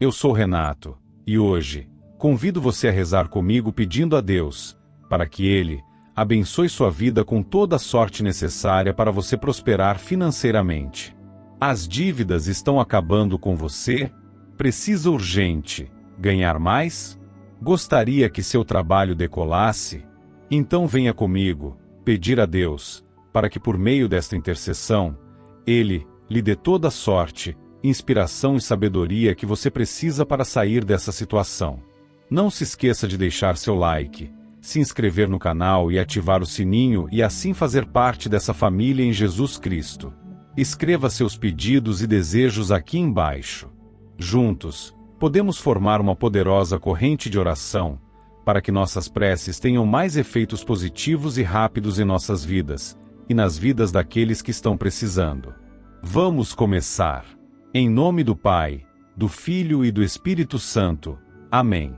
Eu sou Renato, e hoje, convido você a rezar comigo pedindo a Deus, para que Ele abençoe sua vida com toda a sorte necessária para você prosperar financeiramente. As dívidas estão acabando com você? Precisa urgente ganhar mais? Gostaria que seu trabalho decolasse? Então venha comigo pedir a Deus, para que por meio desta intercessão, Ele lhe dê toda a sorte, inspiração e sabedoria que você precisa para sair dessa situação. Não se esqueça de deixar seu like, se inscrever no canal e ativar o sininho e assim fazer parte dessa família em Jesus Cristo. Escreva seus pedidos e desejos aqui embaixo. Juntos, podemos formar uma poderosa corrente de oração, para que nossas preces tenham mais efeitos positivos e rápidos em nossas vidas, e nas vidas daqueles que estão precisando. Vamos começar. Em nome do Pai, do Filho e do Espírito Santo. Amém.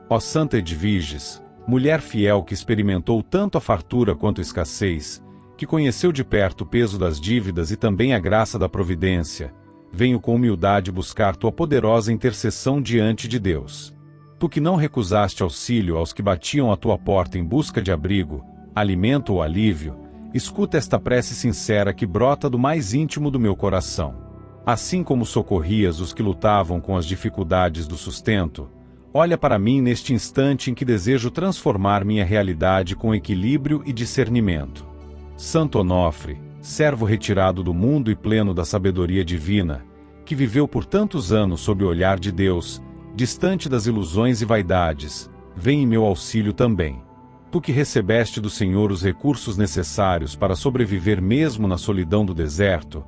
Ó Santa Edviges, mulher fiel que experimentou tanto a fartura quanto a escassez, que conheceu de perto o peso das dívidas e também a graça da providência, venho com humildade buscar tua poderosa intercessão diante de Deus. Tu que não recusaste auxílio aos que batiam à tua porta em busca de abrigo, alimento ou alívio, escuta esta prece sincera que brota do mais íntimo do meu coração. Assim como socorrias os que lutavam com as dificuldades do sustento, olha para mim neste instante em que desejo transformar minha realidade com equilíbrio e discernimento. Santo Onofre, servo retirado do mundo e pleno da sabedoria divina, que viveu por tantos anos sob o olhar de Deus, distante das ilusões e vaidades, vem em meu auxílio também. Tu que recebeste do Senhor os recursos necessários para sobreviver mesmo na solidão do deserto,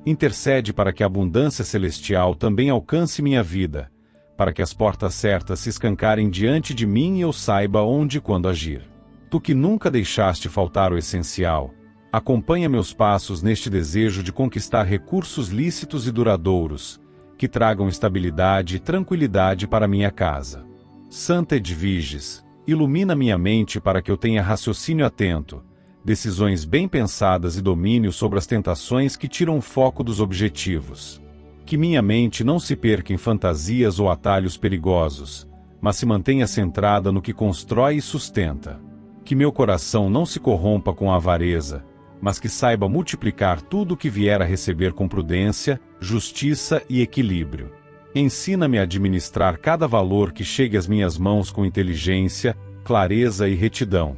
intercede para que a abundância celestial também alcance minha vida, para que as portas certas se escancarem diante de mim e eu saiba onde e quando agir. Tu que nunca deixaste faltar o essencial, acompanha meus passos neste desejo de conquistar recursos lícitos e duradouros, que tragam estabilidade e tranquilidade para minha casa. Santa Edviges, ilumina minha mente para que eu tenha raciocínio atento, decisões bem pensadas e domínio sobre as tentações que tiram o foco dos objetivos. Que minha mente não se perca em fantasias ou atalhos perigosos, mas se mantenha centrada no que constrói e sustenta. Que meu coração não se corrompa com a avareza, mas que saiba multiplicar tudo o que vier a receber com prudência, justiça e equilíbrio. Ensina-me a administrar cada valor que chegue às minhas mãos com inteligência, clareza e retidão,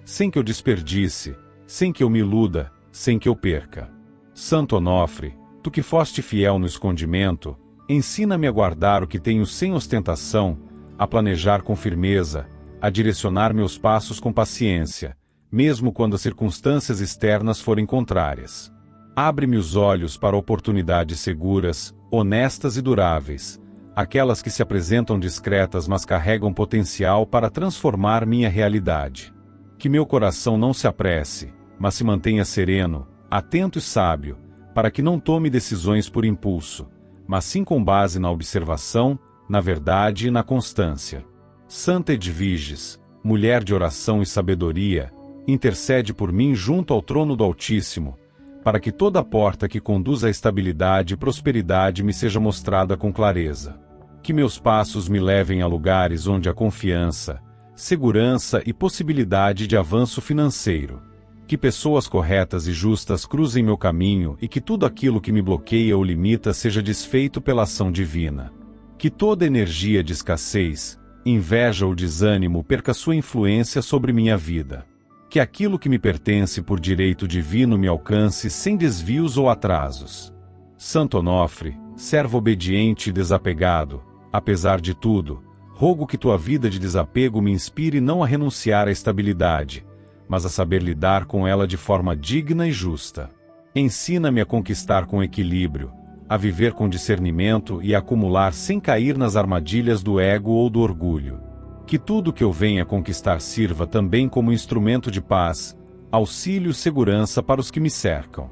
sem que eu desperdice, sem que eu me iluda, sem que eu perca. Santo Onofre, tu que foste fiel no escondimento, ensina-me a guardar o que tenho sem ostentação, a planejar com firmeza, a direcionar meus passos com paciência, mesmo quando as circunstâncias externas forem contrárias. Abre-me os olhos para oportunidades seguras, honestas e duráveis, aquelas que se apresentam discretas mas carregam potencial para transformar minha realidade. Que meu coração não se apresse, mas se mantenha sereno, atento e sábio, para que não tome decisões por impulso, mas sim com base na observação, na verdade e na constância. Santa Edviges, mulher de oração e sabedoria, intercede por mim junto ao trono do Altíssimo, para que toda porta que conduz à estabilidade e prosperidade me seja mostrada com clareza. Que meus passos me levem a lugares onde há confiança, segurança e possibilidade de avanço financeiro. Que pessoas corretas e justas cruzem meu caminho e que tudo aquilo que me bloqueia ou limita seja desfeito pela ação divina. Que toda energia de escassez, inveja ou desânimo perca sua influência sobre minha vida. Que aquilo que me pertence por direito divino me alcance sem desvios ou atrasos. Santo Onofre, servo obediente e desapegado, apesar de tudo, rogo que tua vida de desapego me inspire não a renunciar à estabilidade, mas a saber lidar com ela de forma digna e justa. Ensina-me a conquistar com equilíbrio, a viver com discernimento e a acumular sem cair nas armadilhas do ego ou do orgulho. Que tudo que eu venha conquistar sirva também como instrumento de paz, auxílio e segurança para os que me cercam.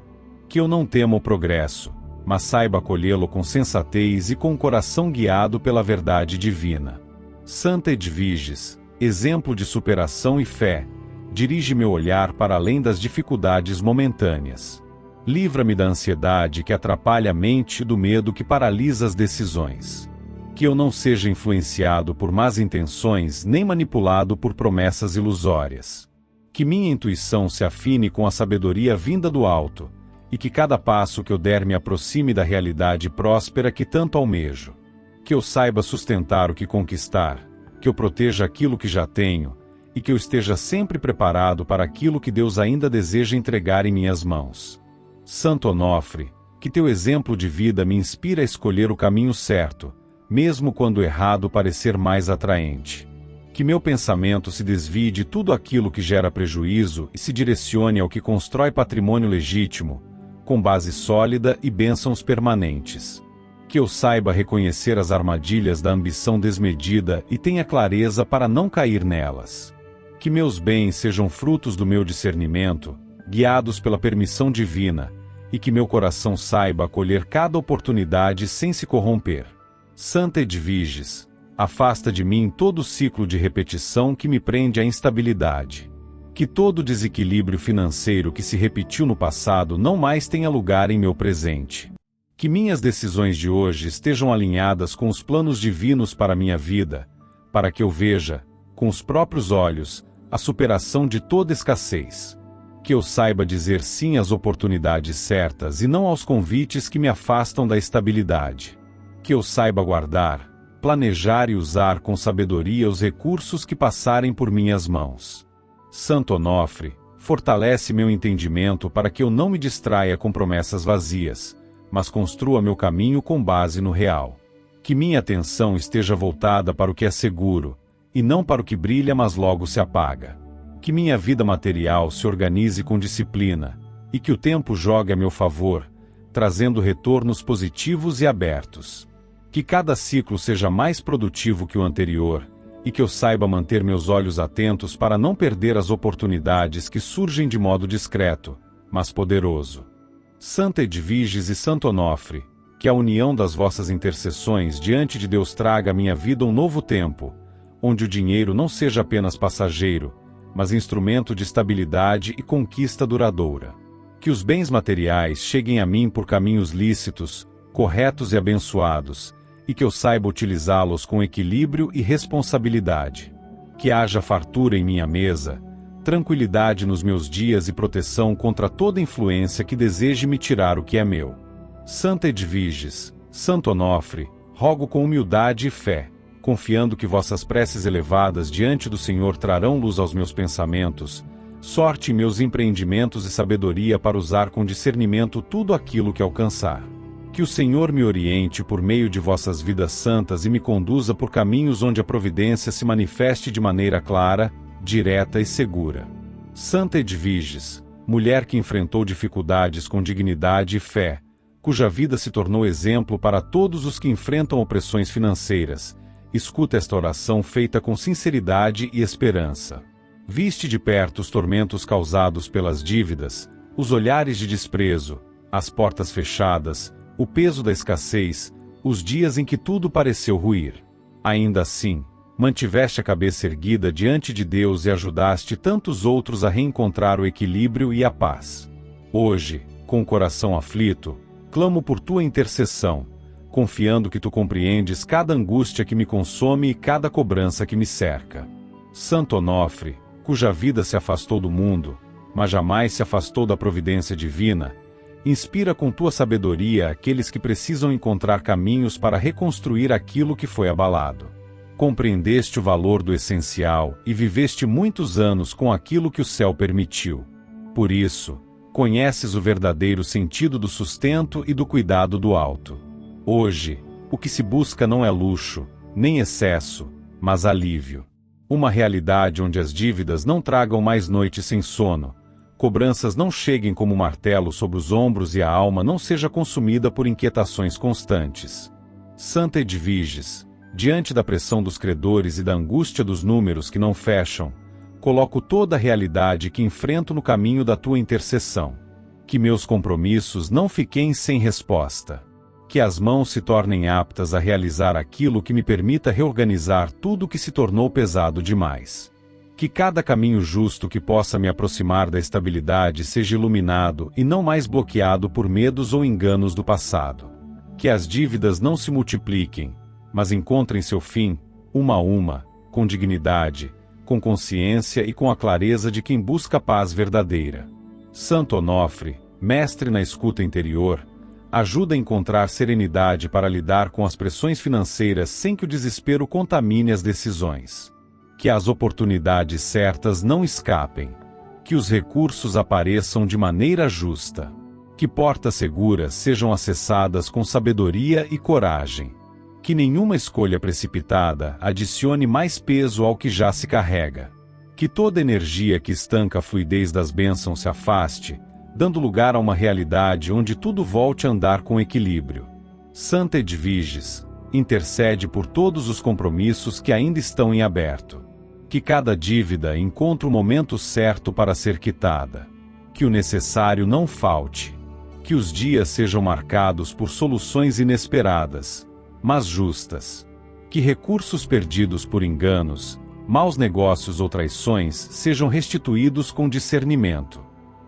Que eu não tema o progresso, mas saiba acolhê-lo com sensatez e com o coração guiado pela verdade divina. Santa Edviges, exemplo de superação e fé, dirige meu olhar para além das dificuldades momentâneas. Livra-me da ansiedade que atrapalha a mente e do medo que paralisa as decisões. Que eu não seja influenciado por más intenções nem manipulado por promessas ilusórias. Que minha intuição se afine com a sabedoria vinda do alto, e que cada passo que eu der me aproxime da realidade próspera que tanto almejo. Que eu saiba sustentar o que conquistar, que eu proteja aquilo que já tenho, e que eu esteja sempre preparado para aquilo que Deus ainda deseja entregar em minhas mãos. Santo Onofre, que teu exemplo de vida me inspira a escolher o caminho certo, mesmo quando o errado parecer mais atraente. Que meu pensamento se desvie de tudo aquilo que gera prejuízo e se direcione ao que constrói patrimônio legítimo, com base sólida e bênçãos permanentes. Que eu saiba reconhecer as armadilhas da ambição desmedida e tenha clareza para não cair nelas. Que meus bens sejam frutos do meu discernimento, guiados pela permissão divina, e que meu coração saiba acolher cada oportunidade sem se corromper. Santa Edviges, afasta de mim todo ciclo de repetição que me prende à instabilidade. Que todo desequilíbrio financeiro que se repetiu no passado não mais tenha lugar em meu presente. Que minhas decisões de hoje estejam alinhadas com os planos divinos para minha vida, para que eu veja, com os próprios olhos, a superação de toda escassez. Que eu saiba dizer sim às oportunidades certas e não aos convites que me afastam da estabilidade. Que eu saiba guardar, planejar e usar com sabedoria os recursos que passarem por minhas mãos. Santo Onofre, fortalece meu entendimento para que eu não me distraia com promessas vazias, mas construa meu caminho com base no real. Que minha atenção esteja voltada para o que é seguro, e não para o que brilha mas logo se apaga. Que minha vida material se organize com disciplina, e que o tempo jogue a meu favor, trazendo retornos positivos e abertos. Que cada ciclo seja mais produtivo que o anterior, e que eu saiba manter meus olhos atentos para não perder as oportunidades que surgem de modo discreto, mas poderoso. Santa Edviges e Santo Onofre, que a união das vossas intercessões diante de Deus traga à minha vida um novo tempo, onde o dinheiro não seja apenas passageiro, mas instrumento de estabilidade e conquista duradoura. Que os bens materiais cheguem a mim por caminhos lícitos, corretos e abençoados, e que eu saiba utilizá-los com equilíbrio e responsabilidade. Que haja fartura em minha mesa, tranquilidade nos meus dias e proteção contra toda influência que deseje me tirar o que é meu. Santa Edviges, Santo Onofre, rogo com humildade e fé, confiando que vossas preces elevadas diante do Senhor trarão luz aos meus pensamentos, sorte em meus empreendimentos e sabedoria para usar com discernimento tudo aquilo que alcançar. Que o Senhor me oriente por meio de vossas vidas santas e me conduza por caminhos onde a providência se manifeste de maneira clara, direta e segura. Santa Edviges, mulher que enfrentou dificuldades com dignidade e fé, cuja vida se tornou exemplo para todos os que enfrentam opressões financeiras, escuta esta oração feita com sinceridade e esperança. Viste de perto os tormentos causados pelas dívidas, os olhares de desprezo, as portas fechadas, o peso da escassez, os dias em que tudo pareceu ruir. Ainda assim, mantiveste a cabeça erguida diante de Deus e ajudaste tantos outros a reencontrar o equilíbrio e a paz. Hoje, com o coração aflito, clamo por tua intercessão, confiando que tu compreendes cada angústia que me consome e cada cobrança que me cerca. Santo Onofre, cuja vida se afastou do mundo, mas jamais se afastou da providência divina, inspira com tua sabedoria aqueles que precisam encontrar caminhos para reconstruir aquilo que foi abalado. Compreendeste o valor do essencial e viveste muitos anos com aquilo que o céu permitiu. Por isso, conheces o verdadeiro sentido do sustento e do cuidado do alto. Hoje, o que se busca não é luxo, nem excesso, mas alívio. Uma realidade onde as dívidas não tragam mais noites sem sono, cobranças não cheguem como martelo sobre os ombros e a alma não seja consumida por inquietações constantes. Santa Edviges, diante da pressão dos credores e da angústia dos números que não fecham, coloco toda a realidade que enfrento no caminho da tua intercessão. Que meus compromissos não fiquem sem resposta. Que as mãos se tornem aptas a realizar aquilo que me permita reorganizar tudo que se tornou pesado demais. Que cada caminho justo que possa me aproximar da estabilidade seja iluminado e não mais bloqueado por medos ou enganos do passado. Que as dívidas não se multipliquem, mas encontrem seu fim, uma a uma, com dignidade, com consciência e com a clareza de quem busca paz verdadeira. Santo Onofre, mestre na escuta interior, ajuda a encontrar serenidade para lidar com as pressões financeiras sem que o desespero contamine as decisões. Que as oportunidades certas não escapem. Que os recursos apareçam de maneira justa. Que portas seguras sejam acessadas com sabedoria e coragem. Que nenhuma escolha precipitada adicione mais peso ao que já se carrega. Que toda energia que estanca a fluidez das bênçãos se afaste, dando lugar a uma realidade onde tudo volte a andar com equilíbrio. Santa Edviges, intercede por todos os compromissos que ainda estão em aberto. Que cada dívida encontre o momento certo para ser quitada. Que o necessário não falte. Que os dias sejam marcados por soluções inesperadas, mas justas. Que recursos perdidos por enganos, maus negócios ou traições sejam restituídos com discernimento.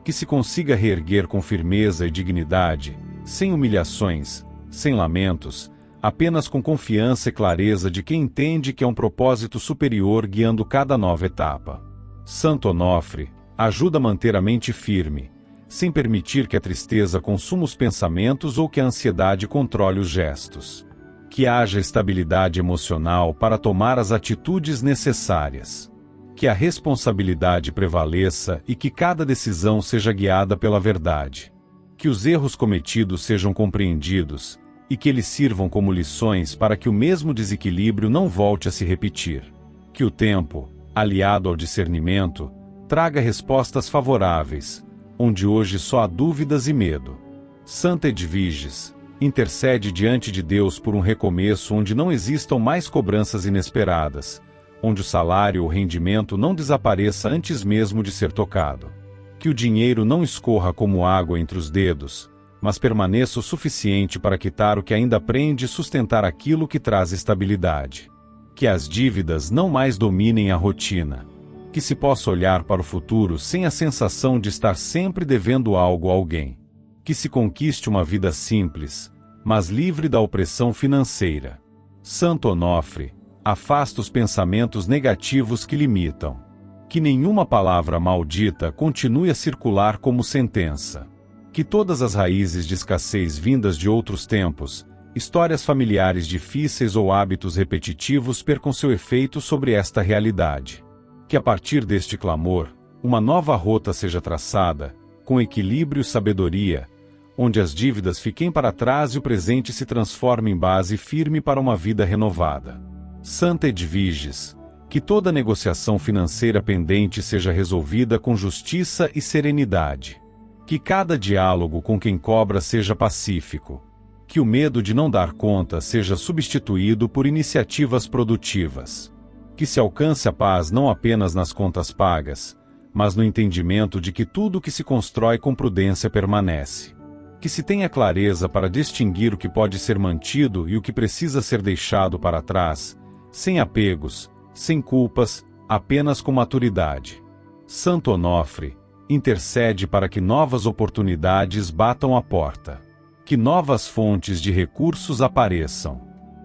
Que se consiga reerguer com firmeza e dignidade, sem humilhações, sem lamentos, apenas com confiança e clareza de quem entende que é um propósito superior guiando cada nova etapa. Santo Onofre, ajuda a manter a mente firme, sem permitir que a tristeza consuma os pensamentos ou que a ansiedade controle os gestos. Que haja estabilidade emocional para tomar as atitudes necessárias. Que a responsabilidade prevaleça e que cada decisão seja guiada pela verdade. Que os erros cometidos sejam compreendidos e que eles sirvam como lições para que o mesmo desequilíbrio não volte a se repetir. Que o tempo, aliado ao discernimento, traga respostas favoráveis, onde hoje só há dúvidas e medo. Santa Edviges, intercede diante de Deus por um recomeço onde não existam mais cobranças inesperadas, onde o salário ou rendimento não desapareça antes mesmo de ser tocado. Que o dinheiro não escorra como água entre os dedos, mas permaneça o suficiente para quitar o que ainda prende e sustentar aquilo que traz estabilidade. Que as dívidas não mais dominem a rotina. Que se possa olhar para o futuro sem a sensação de estar sempre devendo algo a alguém. Que se conquiste uma vida simples, mas livre da opressão financeira. Santo Onofre, afasta os pensamentos negativos que limitam. Que nenhuma palavra maldita continue a circular como sentença. Que todas as raízes de escassez vindas de outros tempos, histórias familiares difíceis ou hábitos repetitivos percam seu efeito sobre esta realidade. Que a partir deste clamor, uma nova rota seja traçada, com equilíbrio e sabedoria, onde as dívidas fiquem para trás e o presente se transforme em base firme para uma vida renovada. Santa Edviges, que toda negociação financeira pendente seja resolvida com justiça e serenidade. Que cada diálogo com quem cobra seja pacífico. Que o medo de não dar conta seja substituído por iniciativas produtivas. Que se alcance a paz não apenas nas contas pagas, mas no entendimento de que tudo que se constrói com prudência permanece. Que se tenha clareza para distinguir o que pode ser mantido e o que precisa ser deixado para trás, sem apegos, sem culpas, apenas com maturidade. Santo Onofre, intercede para que novas oportunidades batam a porta. Que novas fontes de recursos apareçam.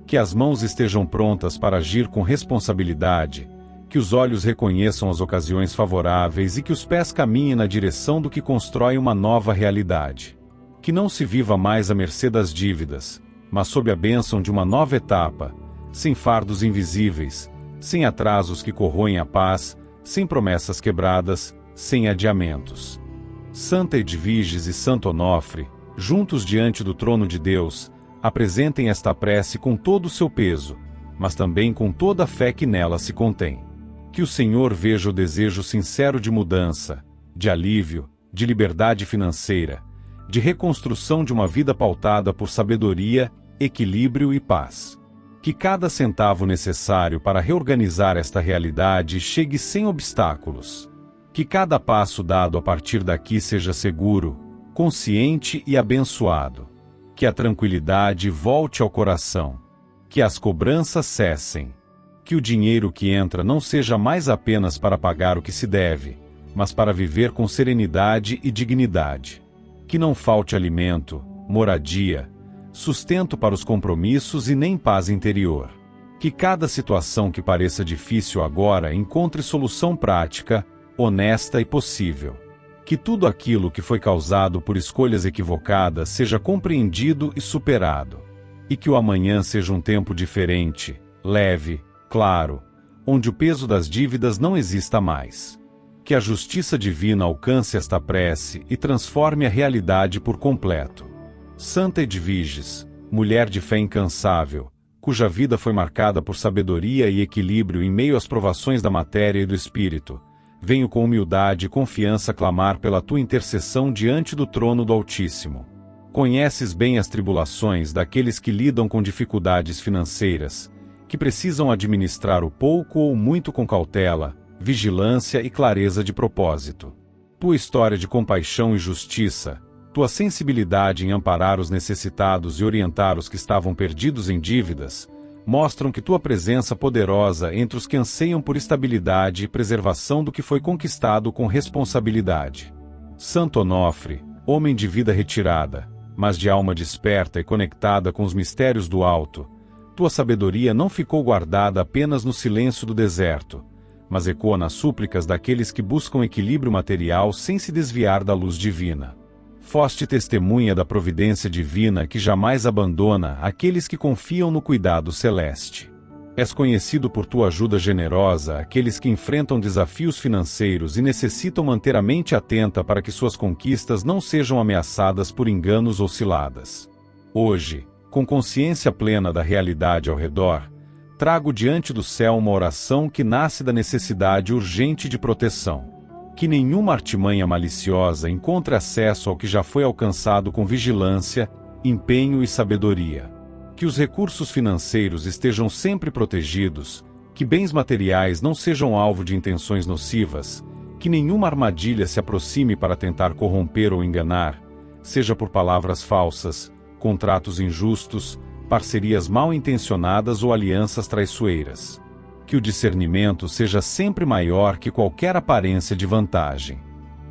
Que as mãos estejam prontas para agir com responsabilidade, que os olhos reconheçam as ocasiões favoráveis e que os pés caminhem na direção do que constrói uma nova realidade. Que não se viva mais à mercê das dívidas, mas sob a bênção de uma nova etapa, sem fardos invisíveis, sem atrasos que corroem a paz, sem promessas quebradas, sem adiamentos. Santa Edviges e Santo Onofre, juntos diante do trono de Deus, apresentem esta prece com todo o seu peso, mas também com toda a fé que nela se contém. Que o Senhor veja o desejo sincero de mudança, de alívio, de liberdade financeira, de reconstrução de uma vida pautada por sabedoria, equilíbrio e paz. Que cada centavo necessário para reorganizar esta realidade chegue sem obstáculos. Que cada passo dado a partir daqui seja seguro, consciente e abençoado. Que a tranquilidade volte ao coração. Que as cobranças cessem. Que o dinheiro que entra não seja mais apenas para pagar o que se deve, mas para viver com serenidade e dignidade. Que não falte alimento, moradia, sustento para os compromissos e nem paz interior. Que cada situação que pareça difícil agora encontre solução prática, honesta e possível. Que tudo aquilo que foi causado por escolhas equivocadas seja compreendido e superado. E que o amanhã seja um tempo diferente, leve, claro, onde o peso das dívidas não exista mais. Que a justiça divina alcance esta prece e transforme a realidade por completo. Santa Edviges, mulher de fé incansável, cuja vida foi marcada por sabedoria e equilíbrio em meio às provações da matéria e do espírito, venho com humildade e confiança clamar pela tua intercessão diante do trono do Altíssimo. Conheces bem as tribulações daqueles que lidam com dificuldades financeiras, que precisam administrar o pouco ou muito com cautela, vigilância e clareza de propósito. Tua história de compaixão e justiça, tua sensibilidade em amparar os necessitados e orientar os que estavam perdidos em dívidas, mostram que tua presença poderosa entre os que anseiam por estabilidade e preservação do que foi conquistado com responsabilidade. Santo Onofre, homem de vida retirada, mas de alma desperta e conectada com os mistérios do alto, tua sabedoria não ficou guardada apenas no silêncio do deserto, mas ecoa nas súplicas daqueles que buscam equilíbrio material sem se desviar da luz divina. Foste testemunha da providência divina que jamais abandona aqueles que confiam no cuidado celeste. És conhecido por tua ajuda generosa àqueles que enfrentam desafios financeiros e necessitam manter a mente atenta para que suas conquistas não sejam ameaçadas por enganos ou ciladas. Hoje, com consciência plena da realidade ao redor, trago diante do céu uma oração que nasce da necessidade urgente de proteção. Que nenhuma artimanha maliciosa encontre acesso ao que já foi alcançado com vigilância, empenho e sabedoria. Que os recursos financeiros estejam sempre protegidos, que bens materiais não sejam alvo de intenções nocivas, que nenhuma armadilha se aproxime para tentar corromper ou enganar, seja por palavras falsas, contratos injustos, parcerias mal intencionadas ou alianças traiçoeiras. Que o discernimento seja sempre maior que qualquer aparência de vantagem.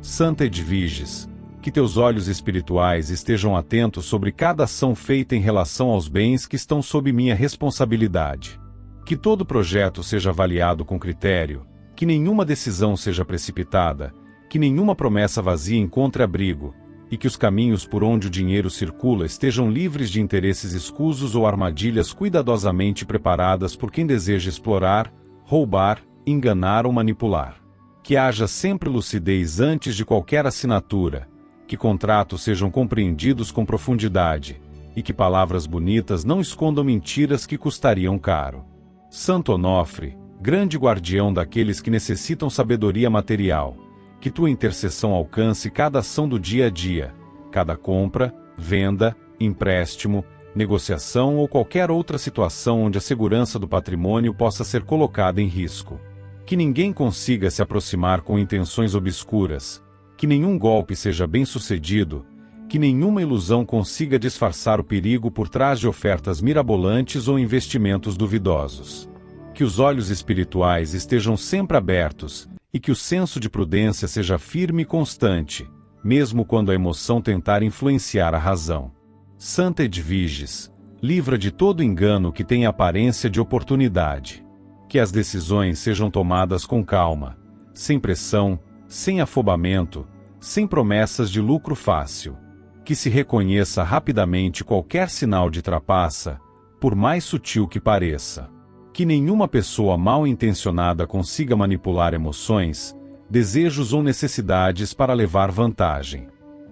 Santa Edviges, que teus olhos espirituais estejam atentos sobre cada ação feita em relação aos bens que estão sob minha responsabilidade. Que todo projeto seja avaliado com critério, que nenhuma decisão seja precipitada, que nenhuma promessa vazia encontre abrigo, e que os caminhos por onde o dinheiro circula estejam livres de interesses escusos ou armadilhas cuidadosamente preparadas por quem deseja explorar, roubar, enganar ou manipular. Que haja sempre lucidez antes de qualquer assinatura, que contratos sejam compreendidos com profundidade, e que palavras bonitas não escondam mentiras que custariam caro. Santo Onofre, grande guardião daqueles que necessitam sabedoria material, que tua intercessão alcance cada ação do dia a dia, cada compra, venda, empréstimo, negociação ou qualquer outra situação onde a segurança do patrimônio possa ser colocada em risco. Que ninguém consiga se aproximar com intenções obscuras, que nenhum golpe seja bem-sucedido, que nenhuma ilusão consiga disfarçar o perigo por trás de ofertas mirabolantes ou investimentos duvidosos. Que os olhos espirituais estejam sempre abertos, e que o senso de prudência seja firme e constante, mesmo quando a emoção tentar influenciar a razão. Santa Edviges, livra de todo engano que tenha aparência de oportunidade. Que as decisões sejam tomadas com calma, sem pressão, sem afobamento, sem promessas de lucro fácil. Que se reconheça rapidamente qualquer sinal de trapaça, por mais sutil que pareça. Que nenhuma pessoa mal intencionada consiga manipular emoções, desejos ou necessidades para levar vantagem.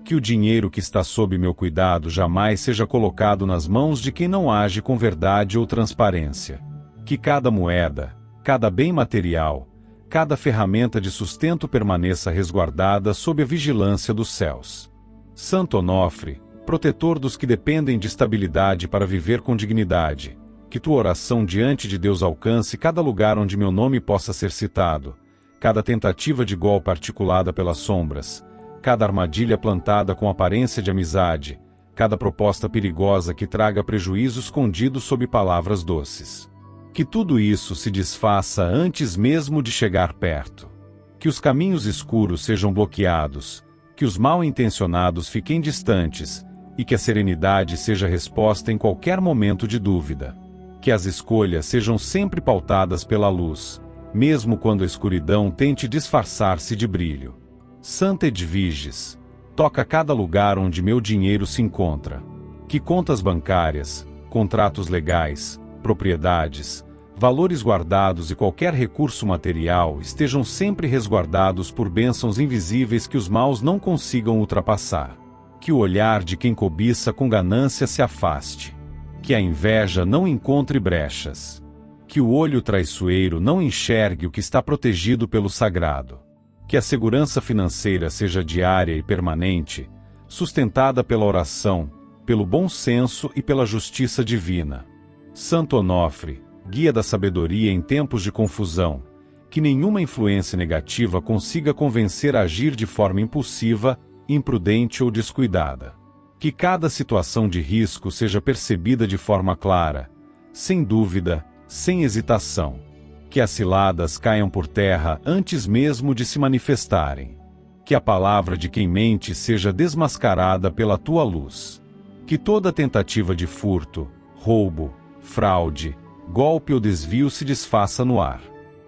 Que o dinheiro que está sob meu cuidado jamais seja colocado nas mãos de quem não age com verdade ou transparência. Que cada moeda, cada bem material, cada ferramenta de sustento permaneça resguardada sob a vigilância dos céus. Santo Onofre, protetor dos que dependem de estabilidade para viver com dignidade, que tua oração diante de Deus alcance cada lugar onde meu nome possa ser citado, cada tentativa de golpe articulada pelas sombras, cada armadilha plantada com aparência de amizade, cada proposta perigosa que traga prejuízo escondido sob palavras doces. Que tudo isso se desfaça antes mesmo de chegar perto. Que os caminhos escuros sejam bloqueados, que os mal-intencionados fiquem distantes, e que a serenidade seja resposta em qualquer momento de dúvida. Que as escolhas sejam sempre pautadas pela luz, mesmo quando a escuridão tente disfarçar-se de brilho. Santa Edviges, toca cada lugar onde meu dinheiro se encontra. Que contas bancárias, contratos legais, propriedades, valores guardados e qualquer recurso material estejam sempre resguardados por bênçãos invisíveis que os maus não consigam ultrapassar. Que o olhar de quem cobiça com ganância se afaste. Que a inveja não encontre brechas. Que o olho traiçoeiro não enxergue o que está protegido pelo sagrado. Que a segurança financeira seja diária e permanente, sustentada pela oração, pelo bom senso e pela justiça divina. Santo Onofre, guia da sabedoria em tempos de confusão, que nenhuma influência negativa consiga convencer a agir de forma impulsiva, imprudente ou descuidada. Que cada situação de risco seja percebida de forma clara, sem dúvida, sem hesitação. Que as ciladas caiam por terra antes mesmo de se manifestarem. Que a palavra de quem mente seja desmascarada pela tua luz. Que toda tentativa de furto, roubo, fraude, golpe ou desvio se desfaça no ar.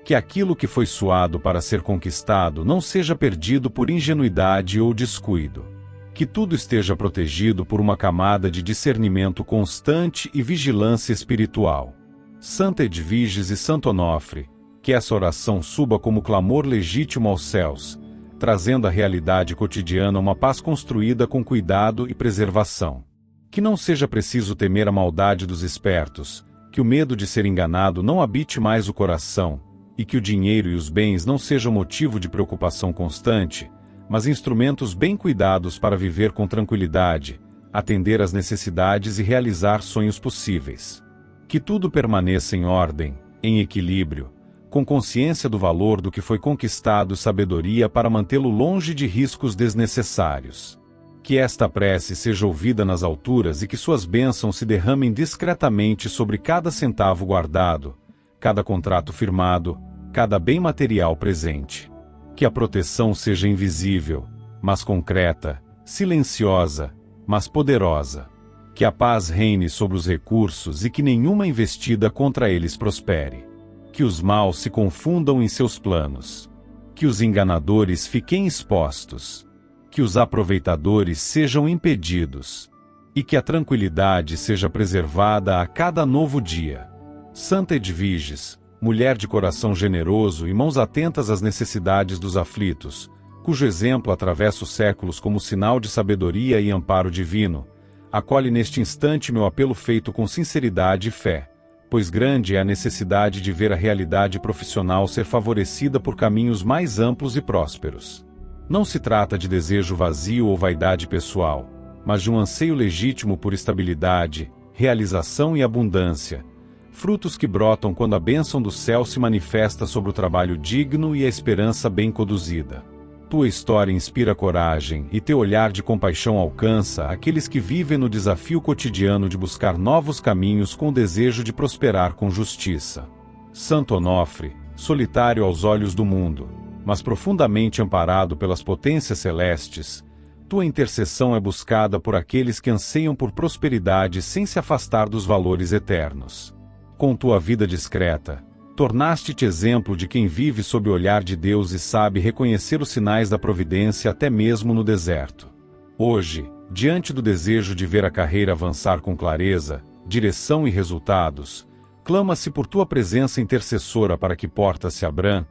Que aquilo que foi suado para ser conquistado não seja perdido por ingenuidade ou descuido. Que tudo esteja protegido por uma camada de discernimento constante e vigilância espiritual. Santa Edviges e Santo Onofre, que essa oração suba como clamor legítimo aos céus, trazendo à realidade cotidiana uma paz construída com cuidado e preservação. Que não seja preciso temer a maldade dos espertos, que o medo de ser enganado não habite mais o coração, e que o dinheiro e os bens não sejam motivo de preocupação constante, mas instrumentos bem cuidados para viver com tranquilidade, atender às necessidades e realizar sonhos possíveis. Que tudo permaneça em ordem, em equilíbrio, com consciência do valor do que foi conquistado e sabedoria para mantê-lo longe de riscos desnecessários. Que esta prece seja ouvida nas alturas e que suas bênçãos se derramem discretamente sobre cada centavo guardado, cada contrato firmado, cada bem material presente. Que a proteção seja invisível, mas concreta, silenciosa, mas poderosa. Que a paz reine sobre os recursos e que nenhuma investida contra eles prospere. Que os maus se confundam em seus planos. Que os enganadores fiquem expostos. Que os aproveitadores sejam impedidos. E que a tranquilidade seja preservada a cada novo dia. Santa Edviges, mulher de coração generoso e mãos atentas às necessidades dos aflitos, cujo exemplo atravessa os séculos como sinal de sabedoria e amparo divino, acolhe neste instante meu apelo feito com sinceridade e fé, pois grande é a necessidade de ver a realidade profissional ser favorecida por caminhos mais amplos e prósperos. Não se trata de desejo vazio ou vaidade pessoal, mas de um anseio legítimo por estabilidade, realização e abundância, frutos que brotam quando a bênção do céu se manifesta sobre o trabalho digno e a esperança bem conduzida. Tua história inspira coragem e teu olhar de compaixão alcança aqueles que vivem no desafio cotidiano de buscar novos caminhos com o desejo de prosperar com justiça. Santo Onofre, solitário aos olhos do mundo, mas profundamente amparado pelas potências celestes, tua intercessão é buscada por aqueles que anseiam por prosperidade sem se afastar dos valores eternos. Com tua vida discreta, tornaste-te exemplo de quem vive sob o olhar de Deus e sabe reconhecer os sinais da providência até mesmo no deserto. Hoje, diante do desejo de ver a carreira avançar com clareza, direção e resultados, clama-se por tua presença intercessora para que portas se abram,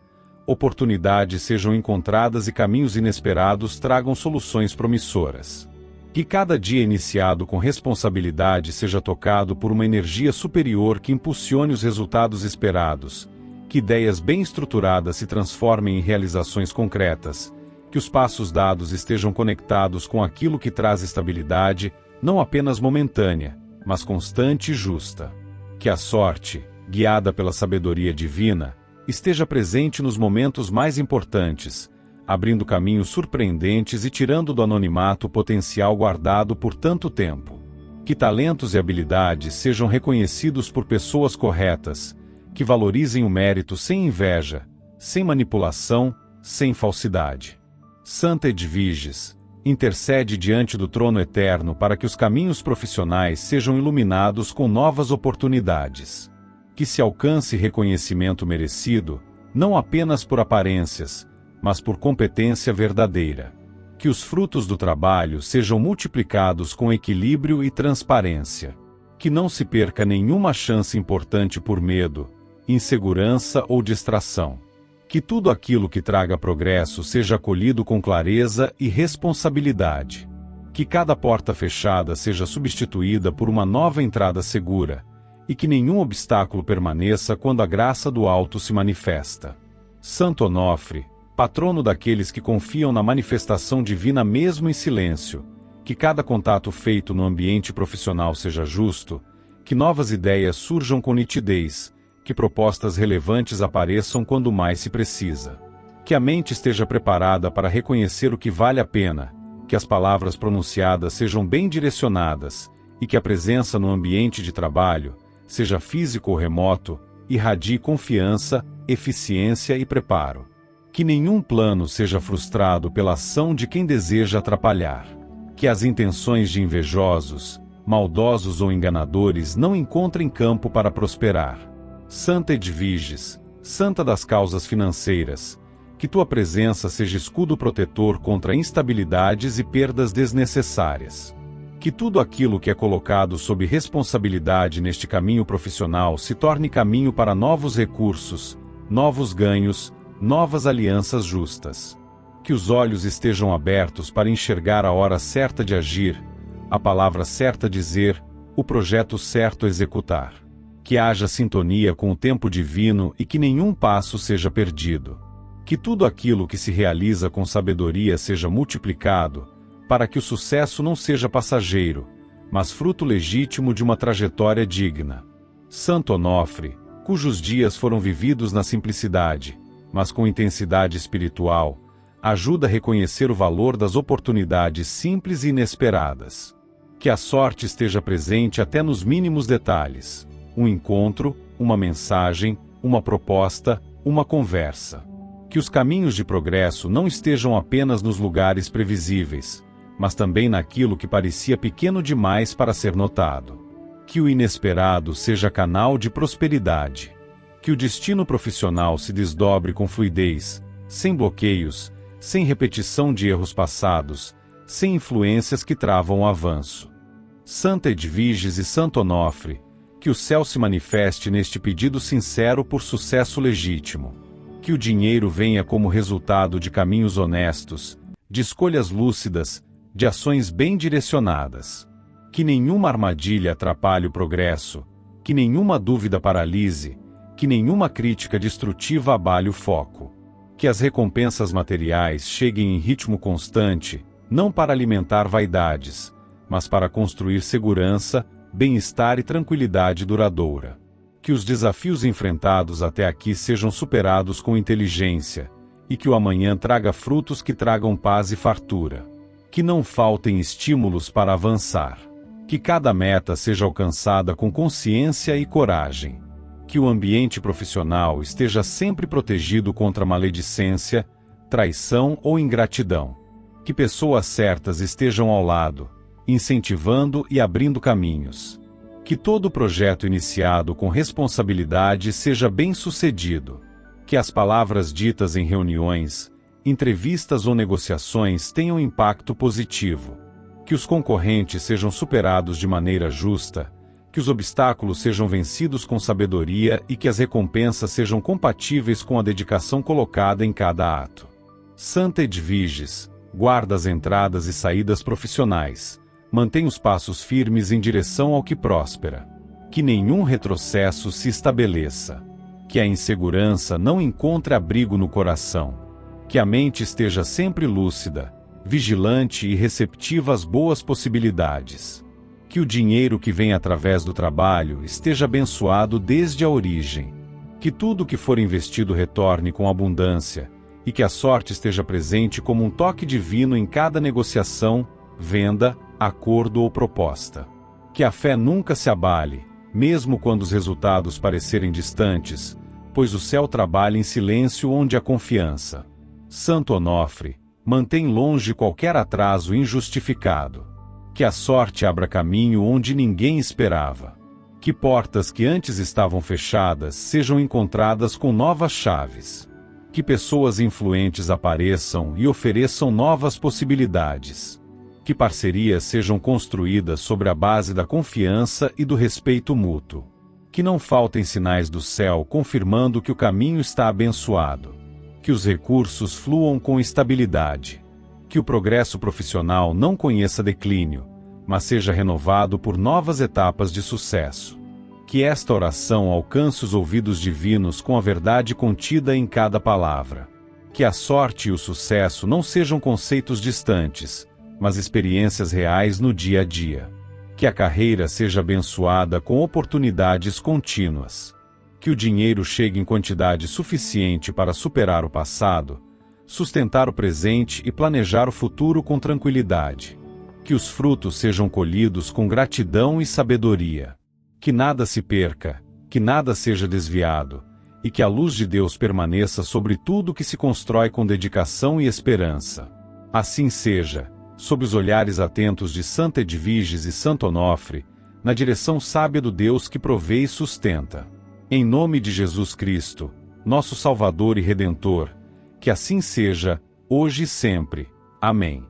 oportunidades sejam encontradas e caminhos inesperados tragam soluções promissoras. Que cada dia iniciado com responsabilidade seja tocado por uma energia superior que impulsione os resultados esperados, que ideias bem estruturadas se transformem em realizações concretas, que os passos dados estejam conectados com aquilo que traz estabilidade, não apenas momentânea, mas constante e justa. Que a sorte, guiada pela sabedoria divina, esteja presente nos momentos mais importantes, abrindo caminhos surpreendentes e tirando do anonimato o potencial guardado por tanto tempo. Que talentos e habilidades sejam reconhecidos por pessoas corretas, que valorizem o mérito sem inveja, sem manipulação, sem falsidade. Santa Edviges, intercede diante do trono eterno para que os caminhos profissionais sejam iluminados com novas oportunidades. Que se alcance reconhecimento merecido, não apenas por aparências, mas por competência verdadeira. Que os frutos do trabalho sejam multiplicados com equilíbrio e transparência. Que não se perca nenhuma chance importante por medo, insegurança ou distração. Que tudo aquilo que traga progresso seja acolhido com clareza e responsabilidade. Que cada porta fechada seja substituída por uma nova entrada segura, e que nenhum obstáculo permaneça quando a graça do alto se manifesta. Santo Onofre, patrono daqueles que confiam na manifestação divina mesmo em silêncio, que cada contato feito no ambiente profissional seja justo, que novas ideias surjam com nitidez, que propostas relevantes apareçam quando mais se precisa. Que a mente esteja preparada para reconhecer o que vale a pena, que as palavras pronunciadas sejam bem direcionadas, e que a presença no ambiente de trabalho, seja físico ou remoto, irradie confiança, eficiência e preparo. Que nenhum plano seja frustrado pela ação de quem deseja atrapalhar. Que as intenções de invejosos, maldosos ou enganadores não encontrem campo para prosperar. Santa Edviges, Santa das causas financeiras, que tua presença seja escudo protetor contra instabilidades e perdas desnecessárias. Que tudo aquilo que é colocado sob responsabilidade neste caminho profissional se torne caminho para novos recursos, novos ganhos, novas alianças justas. Que os olhos estejam abertos para enxergar a hora certa de agir, a palavra certa dizer, o projeto certo executar. Que haja sintonia com o tempo divino e que nenhum passo seja perdido. Que tudo aquilo que se realiza com sabedoria seja multiplicado, para que o sucesso não seja passageiro, mas fruto legítimo de uma trajetória digna. Santo Onofre, cujos dias foram vividos na simplicidade, mas com intensidade espiritual, ajuda a reconhecer o valor das oportunidades simples e inesperadas. Que a sorte esteja presente até nos mínimos detalhes. Um encontro, uma mensagem, uma proposta, uma conversa. Que os caminhos de progresso não estejam apenas nos lugares previsíveis, mas também naquilo que parecia pequeno demais para ser notado. Que o inesperado seja canal de prosperidade. Que o destino profissional se desdobre com fluidez, sem bloqueios, sem repetição de erros passados, sem influências que travam o avanço. Santa Edviges e Santo Onofre, que o céu se manifeste neste pedido sincero por sucesso legítimo. Que o dinheiro venha como resultado de caminhos honestos, de escolhas lúcidas, de ações bem direcionadas. Que nenhuma armadilha atrapalhe o progresso, que nenhuma dúvida paralise, que nenhuma crítica destrutiva abale o foco. Que as recompensas materiais cheguem em ritmo constante, não para alimentar vaidades, mas para construir segurança, bem-estar e tranquilidade duradoura. Que os desafios enfrentados até aqui sejam superados com inteligência, e que o amanhã traga frutos que tragam paz e fartura. Que não faltem estímulos para avançar. Que cada meta seja alcançada com consciência e coragem. Que o ambiente profissional esteja sempre protegido contra maledicência, traição ou ingratidão. Que pessoas certas estejam ao lado, incentivando e abrindo caminhos. Que todo projeto iniciado com responsabilidade seja bem-sucedido. Que as palavras ditas em reuniões, entrevistas ou negociações tenham impacto positivo. Que os concorrentes sejam superados de maneira justa, que os obstáculos sejam vencidos com sabedoria e que as recompensas sejam compatíveis com a dedicação colocada em cada ato. Santa Edviges, guarda as entradas e saídas profissionais, mantém os passos firmes em direção ao que próspera. Que nenhum retrocesso se estabeleça. Que a insegurança não encontre abrigo no coração. Que a mente esteja sempre lúcida, vigilante e receptiva às boas possibilidades. Que o dinheiro que vem através do trabalho esteja abençoado desde a origem. Que tudo que for investido retorne com abundância, e que a sorte esteja presente como um toque divino em cada negociação, venda, acordo ou proposta. Que a fé nunca se abale, mesmo quando os resultados parecerem distantes, pois o céu trabalha em silêncio onde há confiança. Santo Onofre, Mantém longe qualquer atraso injustificado. Que a sorte abra caminho onde ninguém esperava. Que portas que antes estavam fechadas sejam encontradas com novas chaves. Que pessoas influentes apareçam e ofereçam novas possibilidades. Que parcerias sejam construídas sobre a base da confiança e do respeito mútuo. Que não faltem sinais do céu confirmando que o caminho está abençoado. Que os recursos fluam com estabilidade. Que o progresso profissional não conheça declínio, mas seja renovado por novas etapas de sucesso. Que esta oração alcance os ouvidos divinos com a verdade contida em cada palavra. Que a sorte e o sucesso não sejam conceitos distantes, mas experiências reais no dia a dia. Que a carreira seja abençoada com oportunidades contínuas. Que o dinheiro chegue em quantidade suficiente para superar o passado, sustentar o presente e planejar o futuro com tranquilidade. Que os frutos sejam colhidos com gratidão e sabedoria. Que nada se perca, que nada seja desviado, e que a luz de Deus permaneça sobre tudo que se constrói com dedicação e esperança. Assim seja, sob os olhares atentos de Santa Edviges e Santo Onofre, na direção sábia do Deus que provê e sustenta. Em nome de Jesus Cristo, nosso Salvador e Redentor, que assim seja, hoje e sempre. Amém.